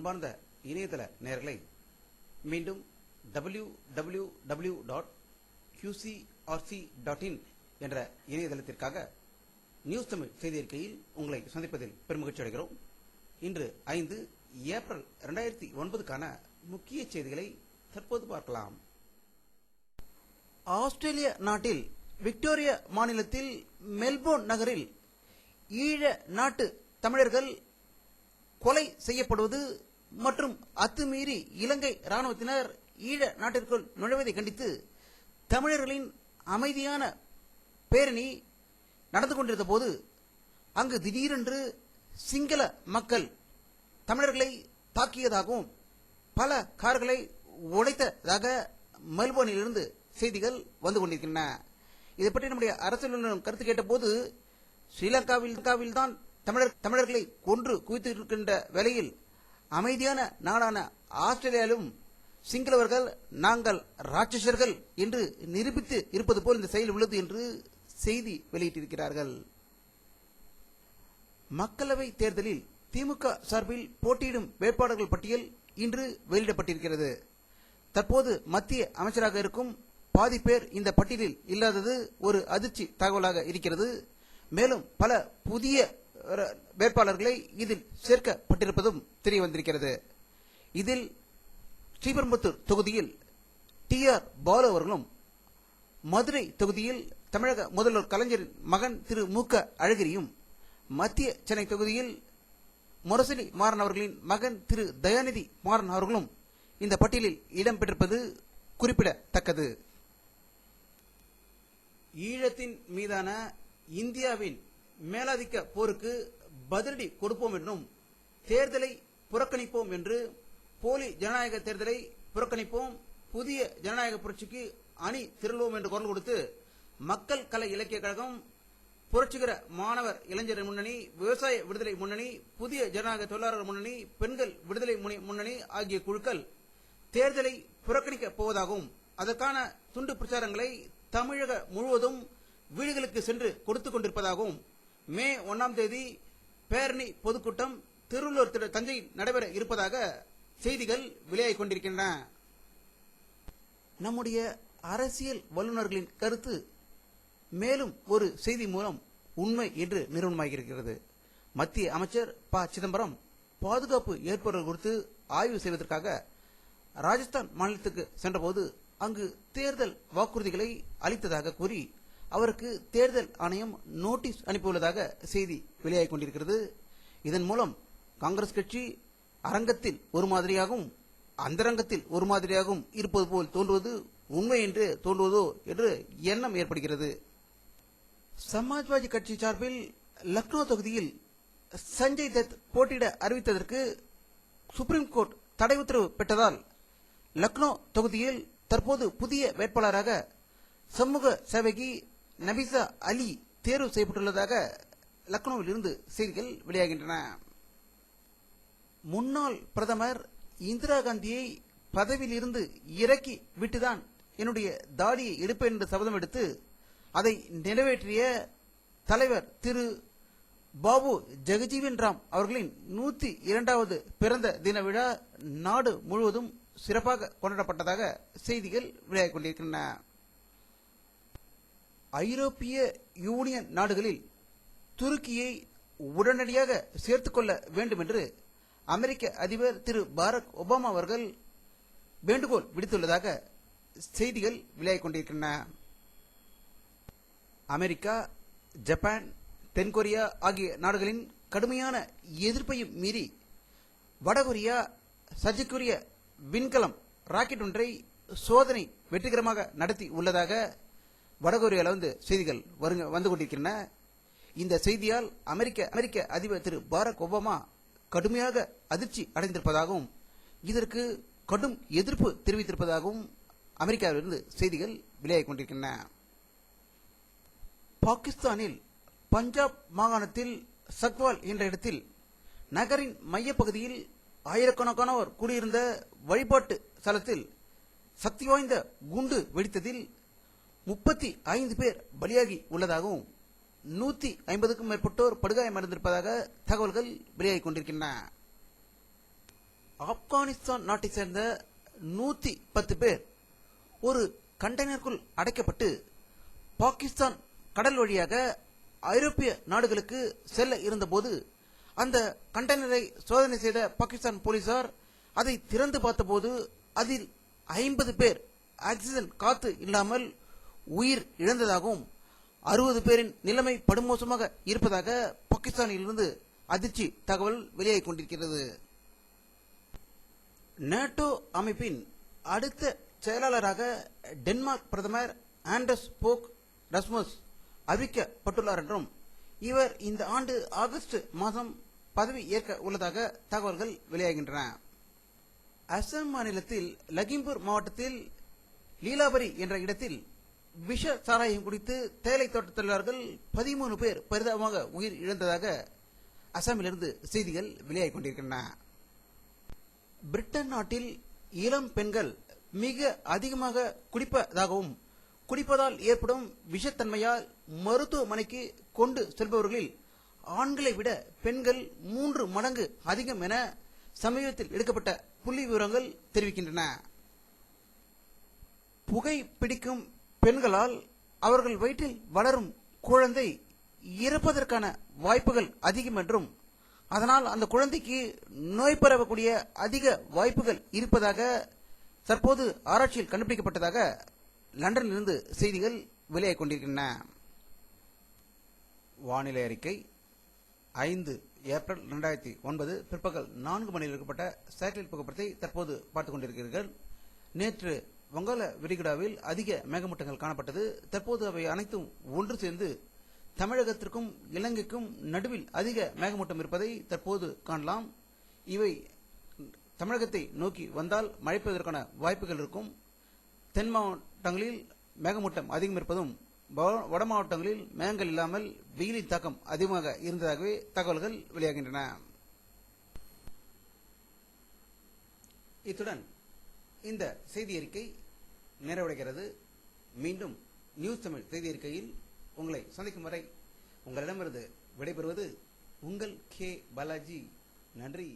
அன்பார்ந்த இணையதள நேயர்களை மீண்டும் www.qcrc.in என்ற இணையதளத்திற்காக நியூஸ் தமிழ் செய்தி அறிக்கையில் உங்களை சந்திப்பதில் பெருமகிழ்ச்சி அடைகிறோம். இன்று 5 ஏப்ரல் 2009க்கான முக்கிய செய்திகளை தற்போது பார்க்கலாம். ஆஸ்திரேலிய நாட்டில் விக்டோரியா மாநிலத்தில் மெல்போர்ன் நகரில் ஈழ நாட்டு தமிழர்கள் கொலை செய்யப்படுவது மற்றும் அத்துமீறி இலங்கை ராணுவத்தினர் ஈழ நாட்டிற்குள் நுழைவதை கண்டித்து தமிழர்களின் அமைதியான பேரணி நடந்து கொண்டிருந்த போது அங்கு திடீரென்று சிங்கள மக்கள் தமிழர்களை தாக்கியதாகவும் பல கார்களை உடைத்ததாக மெல்போர்னிலிருந்து செய்திகள் வந்து கொண்டிருக்கின்றன. இதை பற்றி நம்முடைய அரசியல் கருத்து கேட்ட போது ஸ்ரீலங்காவில் தான் தமிழர்களை கொன்று குவித்திருக்கின்ற வேளையில் அமைதியான நாடான ஆஸ்திரேலியாவிலும் சிங்களவர்கள் நாங்கள் ராட்சசர்கள் என்று நிரூபித்து இருப்பது போல் இந்த செயல் உள்ளது என்று செய்தி வெளியிட்டிருக்கிறார்கள். மக்களவை தேர்தலில் திமுக சார்பில் போட்டியிடும் வேட்பாளர்கள் பட்டியல் இன்று வெளியிடப்பட்டிருக்கிறது. தற்போது மத்திய அமைச்சராக இருக்கும் பாதி பேர் இந்த பட்டியலில் இல்லாதது ஒரு அதிர்ச்சி தகவலாக இருக்கிறது. மேலும் பல புதிய வேட்பாளர்களை இதில் சேர்க்கப்பட்டிருப்பதும் தெரிய வந்திருக்கிறது. இதில் ஸ்ரீபெரும்புத்தூர் தொகுதியில் TR பாலு அவர்களும், மதுரை தொகுதியில் தமிழக முதல்வர் கலைஞரின் மகன் திரு மு.க. அழகிரியும், மத்திய சென்னை தொகுதியில் முரசொலி மாறன் அவர்களின் மகன் திரு தயாநிதி மாறன் அவர்களும் இந்த பட்டியலில் இடம்பெற்றிருப்பது குறிப்பிடத்தக்கது. ஈழத்தின் மீதான இந்தியாவின் மேலாதிக்க போருக்கு பதிலடி கொடுப்போம் என்றும், தேர்தலை புறக்கணிப்போம் என்று, போலி ஜனநாயக தேர்தலை புறக்கணிப்போம், புதிய ஜனநாயக புரட்சிக்கு அணி திரளுவோம் என்று குரல் கொடுத்து மக்கள் கலை இலக்கிய கழகம், புரட்சிகர மாணவர் இளைஞர் முன்னணி, விவசாய விடுதலை முன்னணி, புதிய ஜனநாயக தொழிலாளர் முன்னணி, பெண்கள் விடுதலை முன்னணி ஆகிய குழுக்கள் தேர்தலை புறக்கணிக்கப் போவதாகவும், அதற்கான துண்டு பிரச்சாரங்களை தமிழக முழுவதும் வீடுகளுக்கு சென்று கொடுத்துக் கொண்டிருப்பதாகவும், மே 1ஆம் தேதி பேரணி பொதுக்கூட்டம் திருவள்ளூர் தஞ்சையில் நடைபெற இருப்பதாக செய்திகள் வெளியாகிக் கொண்டிருக்கின்றன. நம்முடைய அரசியல் வல்லுநர்களின் கருத்து மேலும் ஒரு செய்தி மூலம் உண்மை என்று நிறுவனமாகியிருக்கிறது. மத்திய அமைச்சர் ப. சிதம்பரம் பாதுகாப்பு ஏற்பாடுகள் குறித்து ஆய்வு செய்வதற்காக ராஜஸ்தான் மாநிலத்துக்கு சென்றபோது அங்கு தேர்தல் வாக்குறுதிகளை அளித்ததாக கூறி அவருக்கு தேர்தல் ஆணையம் நோட்டீஸ் அனுப்பியுள்ளதாக செய்தி வெளியாகிக் கொண்டிருக்கிறது. இதன் மூலம் காங்கிரஸ் கட்சி அரங்கத்தில் ஒரு மாதிரியாகவும் அந்தரங்கத்தில் ஒரு மாதிரியாகவும் இருப்பது போல் தோன்றுவது உண்மை என்று தோன்றுவதோ என்று எண்ணம் ஏற்படுகிறது. சமாஜ்வாதி கட்சி சார்பில் லக்னோ தொகுதியில் சஞ்சய் தத் போட்டியிட அறிவித்ததற்கு சுப்ரீம் கோர்ட் தடை உத்தரவு பெற்றதால் லக்னோ தொகுதியில் தற்போது புதிய வேட்பாளராக சமூக சேவகி நபிசா அலி தேர்வு செய்யப்பட்டுள்ளதாக லக்னோவில் இருந்து செய்திகள் வெளியாகின்றன. முன்னாள் பிரதமர் இந்திரா காந்தியை பதவியில் இருந்து இறக்கி விட்டுதான் என்னுடைய தாடியை எடுப்பேன் என்று சபதம் எடுத்து அதை நிறைவேற்றிய தலைவர் திரு பாபு ஜெகஜீவன் ராம் அவர்களின் 102வது பிறந்த தின விழா நாடு முழுவதும் சிறப்பாக கொண்டாடப்பட்டதாக செய்திகள் வெளியாகிக் கொண்டிருக்கின்றன. ஐரோப்பிய யூனியன் நாடுகளில் துருக்கியை உடனடியாக சேர்த்துக் கொள்ள வேண்டும் என்று அமெரிக்க அதிபர் திரு பாரக் ஒபாமா அவர்கள் வேண்டுகோள் விடுத்துள்ளதாக செய்திகள் வெளியாகிக் கொண்டிருக்கின்றன. அமெரிக்கா, ஜப்பான், தென்கொரியா ஆகிய நாடுகளின் கடுமையான எதிர்ப்பையும் மீறி வடகொரியா சர்ச்சைக்குரிய விண்கலம் ராக்கெட் ஒன்றை சோதனை வெற்றிகரமாக நடத்தி உள்ளதாக வடகொரியாவிலிருந்து செய்திகள் வந்து கொண்டிருக்கின்றன. இந்த செய்தியால் அமெரிக்க அதிபர் திரு பாரக் ஒபாமா கடுமையாக அதிர்ச்சி அடைந்திருப்பதாகவும் இதற்கு கடும் எதிர்ப்பு தெரிவித்திருப்பதாகவும் அமெரிக்காவிலிருந்து செய்திகள் வெளியாகிக் கொண்டிருக்கின்றன. பாகிஸ்தானில் பஞ்சாப் மாகாணத்தில் சக்வால் என்ற இடத்தில் நகரின் மையப்பகுதியில் ஆயிரக்கணக்கானோர் கூடியிருந்த வழிபாட்டு ஸ்தலத்தில் சக்தி வாய்ந்த குண்டு வெடித்ததில் 35 பேர் பலியாகி உள்ளதாகவும் 150க்கும் மேற்பட்டோர் படுகாயமடைந்திருப்பதாக தகவல்கள் வெளியாகிக் கொண்டிருக்கின்றன. ஆப்கானிஸ்தான் நாட்டை சேர்ந்த 110 பேர் ஒரு கண்டெய்னருக்குள் அடைக்கப்பட்டு பாகிஸ்தான் கடல் வழியாக ஐரோப்பிய நாடுகளுக்கு செல்ல இருந்தபோது அந்த கண்டெய்னரை சோதனை செய்த பாகிஸ்தான் போலீசார் அதை திறந்து பார்த்தபோது அதில் 50 பேர் ஆக்சிஜன் காத்து இல்லாமல் உயிர் இழந்ததாகவும் 60 பேரின் நிலைமை படுமோசமாக இருப்பதாக பாகிஸ்தானிலிருந்து அதிர்ச்சி தகவல் வெளியாகிக் கொண்டிருக்கிறது. நேட்டோ அமைப்பின் அடுத்த செயலாளராக டென்மார்க் பிரதமர் ஆண்டர்ஸ் போக் ரஸ்மஸ் அறிவிக்கப்பட்டுள்ளார் என்றும் இவர் இந்த ஆண்டு ஆகஸ்ட் மாதம் பதவி ஏற்க உள்ளதாக தகவல்கள் வெளியாகின்றன. அசாம் மாநிலத்தில் லகிம்பூர் மாவட்டத்தில் லீலாபரி என்ற இடத்தில் விஷ சாராயம் குடித்து தேயிலை தோட்ட தொழிலாளர்கள் 13 பேர் பரிதாபமாக உயிர் இழந்ததாக அசாமிலிருந்து செய்திகள் வெளியாகிக் கொண்டிருக்கின்றன. பிரிட்டன் நாட்டில் இளம் பெண்கள் மிக அதிகமாக குடிப்பதாகவும் குடிப்பதால் ஏற்படும் விஷத்தன்மையால் மருத்துவமனைக்கு கொண்டு செல்பவர்களில் ஆண்களை விட பெண்கள் 3 மடங்கு அதிகம் என சமீபத்தில் எடுக்கப்பட்ட புள்ளி விவரங்கள் தெரிவிக்கின்றன. புகை பிடிக்கும் பெண்களால் அவர்கள் வயிற்றில் வளரும் குழந்தை இறப்பதற்கான வாய்ப்புகள் அதிகம் என்றும் அதனால் அந்த குழந்தைக்கு நோய் பரவக்கூடிய அதிக வாய்ப்புகள் இருப்பதாக தற்போது ஆராய்ச்சியில் கண்டுபிடிக்கப்பட்டதாக லண்டனிலிருந்து செய்திகள் வெளியாகிக் கொண்டிருக்கின்றன. வானிலை அறிக்கை 5 ஏப்ரல் 2009 பிற்பகல் 4 மணியில் எடுக்கப்பட்ட சேட்டலைட் புகைப்படத்தை தற்போது பார்த்துக் கொண்டிருக்கிறீர்கள். நேற்று வங்காள விரிகுடாவில் அதிக மேகமூட்டங்கள் காணப்பட்டது. தற்போது அவை அனைத்தும் ஒன்று சேர்ந்து தமிழகத்திற்கும் இலங்கைக்கும் நடுவில் அதிக மேகமூட்டம் இருப்பதை தற்போது காணலாம். இவை தமிழகத்தை நோக்கி வந்தால் மழை பெய்வதற்கான வாய்ப்புகள் இருக்கும். தென் மாவட்டங்களில் மேகமூட்டம் அதிகம் இருப்பதும் வட மாவட்டங்களில் மேகங்கள் இல்லாமல் வெயிலின் தாக்கம் அதிகமாக இருந்ததாகவே தகவல்கள் வெளியாகின்றன. இத்துடன் இந்த செய்தி அறிக்கை நிறைவடைகிறது. மீண்டும் நியூஸ் தமிழ் செய்தி அறிக்கையில் உங்களை சந்திக்கும் வரை உங்களிடமிருந்து விடைபெறுவது உங்கள் கே பாலாஜி. நன்றி.